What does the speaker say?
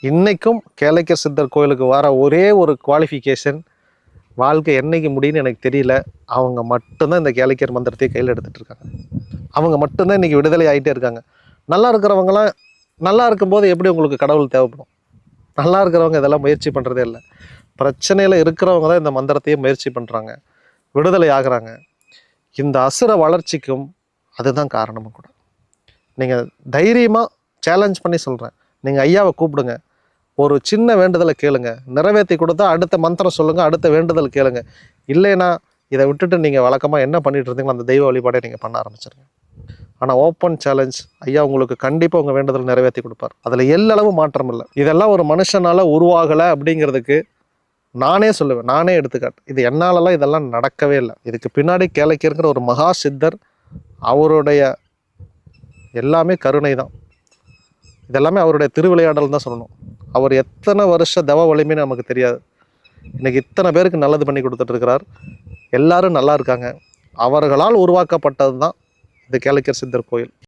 இன்றைக்கும் கேளக்கர் சித்தர் கோயிலுக்கு வர ஒரே ஒரு குவாலிஃபிகேஷன், வாழ்க்கை என்னைக்கு முடியும்னு எனக்கு தெரியல, அவங்க மட்டும்தான் இந்த கேளக்கர் மந்திரத்தையே கையில் எடுத்துகிட்டு இருக்காங்க. அவங்க மட்டும்தான் இன்றைக்கி விடுதலை ஆகிட்டே இருக்காங்க. நல்லா இருக்கிறவங்களாம் நல்லா இருக்கும்போது எப்படி உங்களுக்கு கடவுள் தேவைப்படும்? நல்லா இருக்கிறவங்க இதெல்லாம் முயற்சி பண்ணுறதே இல்லை. பிரச்சனையில் இருக்கிறவங்க தான் இந்த மந்திரத்தையே முயற்சி பண்ணுறாங்க, விடுதலை ஆகிறாங்க. இந்த அசுர வளர்ச்சிக்கும் அதுதான் காரணமும் கூட. நீங்கள் தைரியமாக சேலஞ்ச் பண்ணி சொல்கிறேன், நீங்கள் ஐயாவை கூப்பிடுங்க, ஒரு சின்ன வேண்டுதலை கேளுங்க, நிறைவேற்றி கொடுத்தா அடுத்த மந்திரம் சொல்லுங்கள், அடுத்த வேண்டுதல் கேளுங்க. இல்லைன்னா இதை விட்டுட்டு நீங்கள் வழக்கமாக என்ன பண்ணிட்டு இருந்தீங்களோ அந்த தெய்வ வழிபாடை நீங்கள் பண்ண ஆரம்பிச்சிருங்க. ஆனால் ஓப்பன் சேலஞ்ச், ஐயா உங்களுக்கு கண்டிப்பாக உங்கள் வேண்டுதல் நிறைவேற்றி கொடுப்பார். அதில் எல்லளவு மாற்றம் இல்லை. இதெல்லாம் ஒரு மனுஷனால் உருவாகலை அப்படிங்கிறதுக்கு நானே சொல்லுவேன், நானே எடுத்துக்காட்டு. இது என்னாலலாம் இதெல்லாம் நடக்கவே இல்லை. இதுக்கு பின்னாடி கேளக்கியர்ங்கிற ஒரு மகா சித்தர், அவருடைய எல்லாமே கருணை தான். இதெல்லாமே அவருடைய திருவிளையாடல் தான் சொல்லணும். அவர் எத்தனை வருஷ தவ வலிமைன்னு நமக்கு தெரியாது. இன்றைக்கி இத்தனை பேருக்கு நல்லது பண்ணி கொடுத்துட்ருக்கிறார். எல்லாரும் நல்லா இருக்காங்க. அவர்களால் உருவாக்கப்பட்டது தான் இந்த கேளக்கியர் சித்தர் கோயில்.